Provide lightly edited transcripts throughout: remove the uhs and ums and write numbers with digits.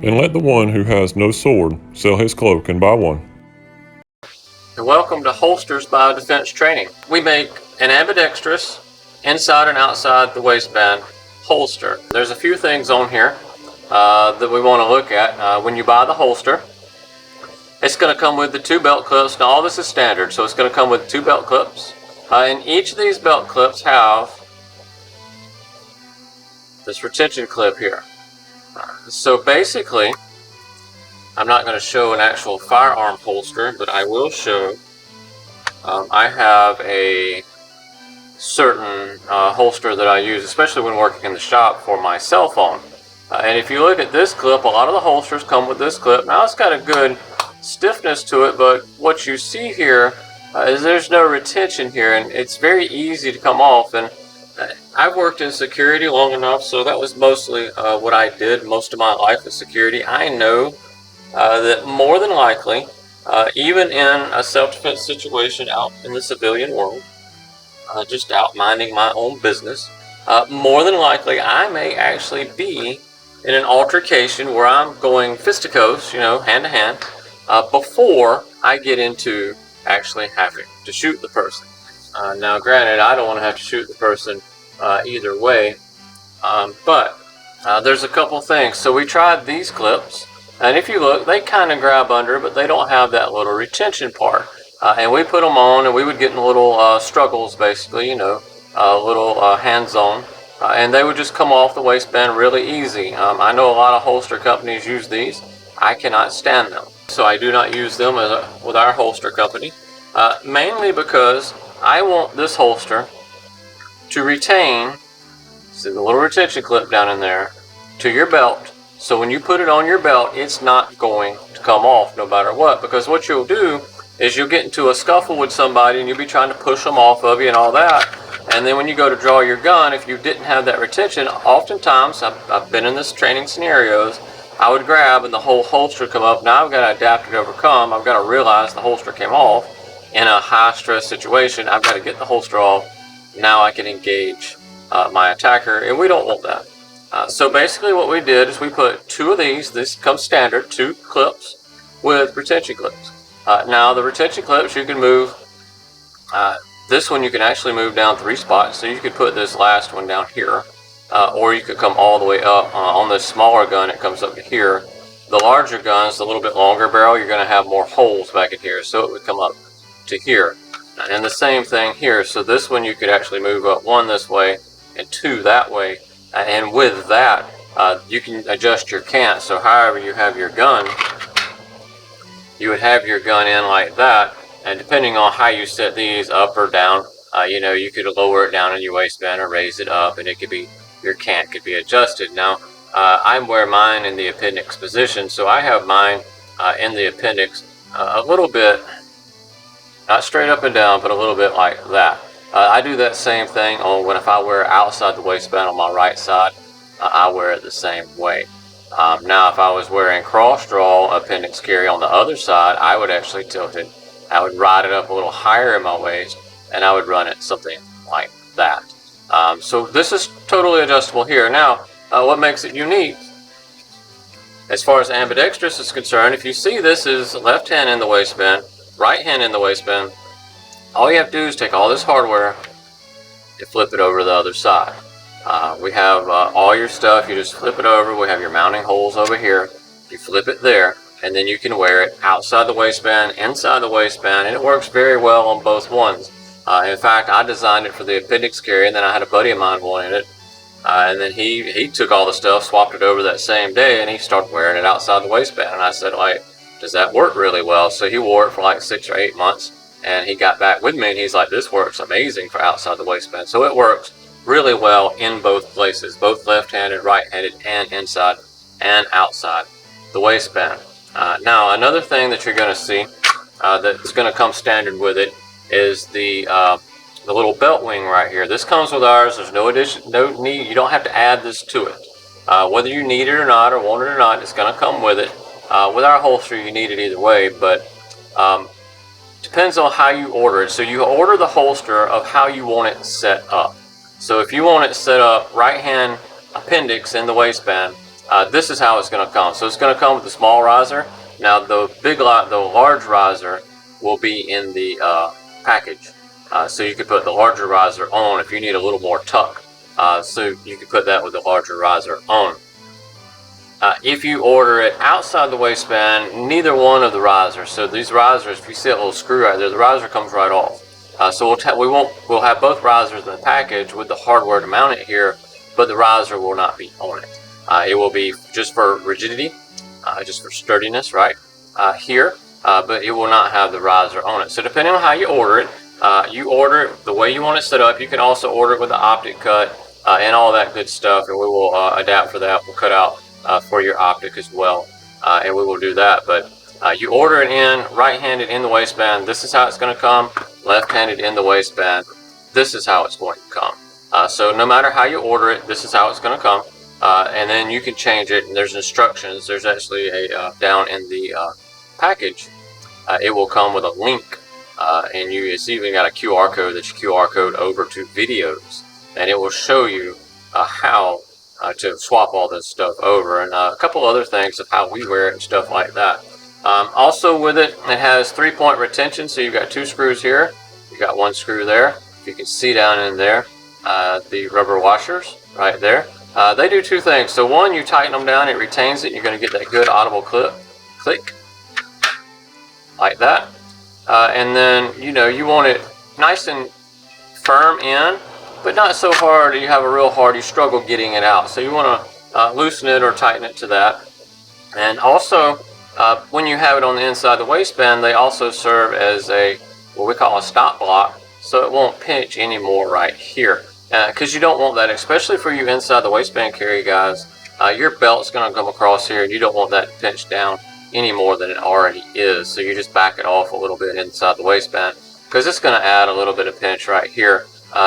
and let the one who has no sword sell his cloak and buy one. And welcome to Holsters by Defense Training. We make an ambidextrous, inside and outside the waistband holster. There's a few things on here that we want to look at. When you buy the holster, it's going to come with the 2 belt clips. Now all this is standard, so it's going to come with 2 belt clips. And each of these belt clips have this retention clip here. So basically, I'm not going to show an actual firearm holster, but I will show I have a certain holster that I use, especially when working in the shop, for my cell phone. And if you look at this clip, a lot of the holsters come with this clip. Now it's got a good stiffness to it, but what you see here is there's no retention here, and it's very easy to come off. And I've worked in security long enough, so that was mostly what I did most of my life with security. I know that more than likely, even in a self-defense situation out in the civilian world, just out minding my own business, more than likely I may actually be in an altercation where I'm going fisticuffs, hand to hand, before I get into actually having to shoot the person. Now granted, I don't want to have to shoot the person either way, but there's a couple things. So we tried these clips, and if you look, they kind of grab under, but they don't have that little retention part. And we put them on, and we would get in little struggles, basically, little hands-on, and they would just come off the waistband really easy. I know a lot of holster companies use these. I cannot stand them, so I do not use them with our holster company, mainly because I want this holster to retain, see the little retention clip down in there, to your belt. So when you put it on your belt, it's not going to come off no matter what, because what you'll do is you'll get into a scuffle with somebody and you'll be trying to push them off of you and all that. And then when you go to draw your gun, if you didn't have that retention, oftentimes, I've been in this training scenarios, I would grab and the whole holster come up. Now I've got to adapt and overcome. I've got to realize the holster came off in a high stress situation. I've got to get the holster off. Now I can engage my attacker, and we don't want that. So basically what we did is we put 2 of these. This comes standard, 2 clips with retention clips. Now the retention clips you can move, this one you can actually move down 3 spots, so you could put this last one down here, or you could come all the way up. On this smaller gun it comes up to here. The larger guns, the little bit longer barrel, you're going to have more holes back in here, so it would come up to here. And the same thing here, so this one you could actually move up 1 this way and 2 that way. And with that, you can adjust your cant. So however you have your gun, you would have your gun in like that. And depending on how you set these up or down, you could lower it down in your waistband or raise it up, and it could be, your cant could be adjusted. Now, I wear mine in the appendix position, so I have mine in the appendix a little bit, not straight up and down, but a little bit like that. I do that same thing if I wear it outside the waistband on my right side, I wear it the same way. Now if I was wearing cross draw appendix carry on the other side, I would actually tilt it. I would ride it up a little higher in my waist, and I would run it something like that. So this is totally adjustable here. Now what makes it unique, as far as ambidextrous is concerned, if you see this is left hand in the waistband, right hand in the waistband, all you have to do is take all this hardware and flip it over to the other side. We have all your stuff, you just flip it over. We have your mounting holes over here. You flip it there, and then you can wear it outside the waistband, inside the waistband, and it works very well on both ones. In fact, I designed it for the appendix carry, and then I had a buddy of mine wanted it. And then he took all the stuff, swapped it over that same day, and he started wearing it outside the waistband. And I said, does that work really well? So he wore it for like 6 or 8 months. And he got back with me and he's like, this works amazing for outside the waistband. So it works really well in both places, both left-handed, right-handed, and inside and outside the waistband. Now another thing that you're going to see that's going to come standard with it is the little belt wing right here. This comes with ours. There's no need, you don't have to add this to it. Whether you need it or not, or want it or not, it's going to come with it. With our holster you need it either way, but depends on how you order it. So you order the holster of how you want it set up. So if you want it set up right hand appendix in the waistband, this is how it's going to come. So it's going to come with a small riser. Now the large riser will be in the package. So you could put the larger riser on if you need a little more tuck. So you can put that with the larger riser on. If you order it outside the waistband, neither one of the risers. So these risers, if you see that little screw right there, the riser comes right off. So we'll have both risers in the package with the hardware to mount it here, but the riser will not be on it. It will be just for rigidity, just for sturdiness, right here, but it will not have the riser on it. So depending on how you order it the way you want it set up. You can also order it with the optic cut and all that good stuff, and we will adapt for that. We'll cut out for your optic as well, and we will do that. But you order it in right-handed in the waistband. This is how it's going to come. Left-handed in the waistband. This is how it's going to come. So no matter how you order it, this is how it's going to come. And then you can change it, and there's instructions. There's actually a down in the package. It will come with a link, and it's even got a QR code that you QR code over to videos, and it will show you how to swap all this stuff over, and a couple other things of how we wear it and stuff like that. Also with it, it has 3-point retention, so you've got 2 screws here. You got 1 screw there. You can see down in there the rubber washers right there. They do 2 things. So one, you tighten them down, it retains it. You're going to get that good audible click, like that. And then you want it nice and firm in, but not so hard that you have a real hard, you struggle getting it out. So you want to loosen it or tighten it to that. And also, when you have it on the inside of the waistband, they also serve as what we call a stop block, so it won't pinch anymore right here. Because you don't want that, especially for you inside the waistband carry guys. Your belt's going to come across here, and you don't want that to pinch down any more than it already is. So you just back it off a little bit inside the waistband, because it's going to add a little bit of pinch right here.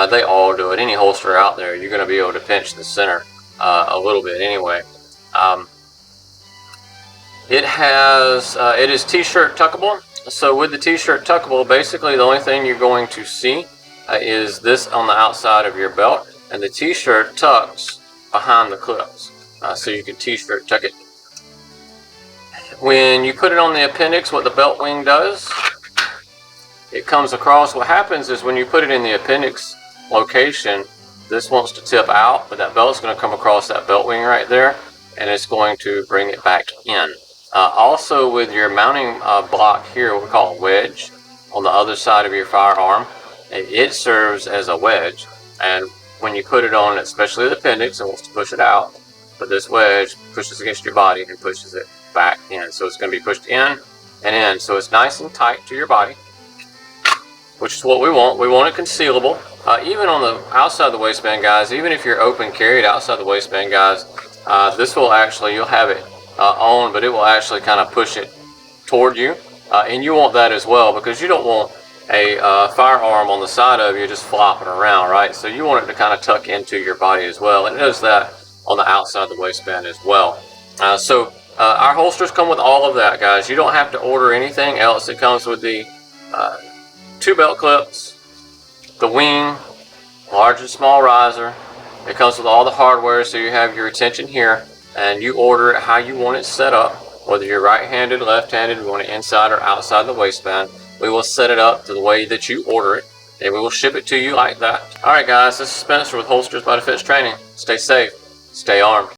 They all do it. Any holster out there, you're going to be able to pinch the center a little bit anyway. It is t-shirt tuckable. So with the t-shirt tuckable, basically the only thing you're going to see is this on the outside of your belt, and the t-shirt tucks behind the clips. So you can t-shirt tuck it. When you put it on the appendix, what the belt wing does, it comes across. What happens is when you put it in the appendix location, this wants to tip out, but that belt's going to come across that belt wing right there, and it's going to bring it back in. Also with your mounting block here, what we call a wedge, on the other side of your firearm, it serves as a wedge, and when you put it on, especially the appendix, it wants to push it out, but this wedge pushes against your body and pushes it back in. So it's going to be pushed in and in, so it's nice and tight to your body, which is what we want. We want it concealable. Even on the outside of the waistband, guys, even if you're open carried outside the waistband, guys, this will actually, you'll have it on, but it will actually kind of push it toward you, and you want that as well, because you don't want a firearm on the side of you just flopping around, right? So you want it to kind of tuck into your body as well, and it does that on the outside of the waistband as well. So our holsters come with all of that, guys. You don't have to order anything else. It comes with the 2 belt clips, the wing, large and small riser. It comes with all the hardware, so you have your retention here, and you order it how you want it set up, whether you're right-handed, left-handed, you want it inside or outside the waistband. We will set it up to the way that you order it, and we will ship it to you like that. Alright guys, this is Spencer with Holsters by Defense Training. Stay safe, stay armed.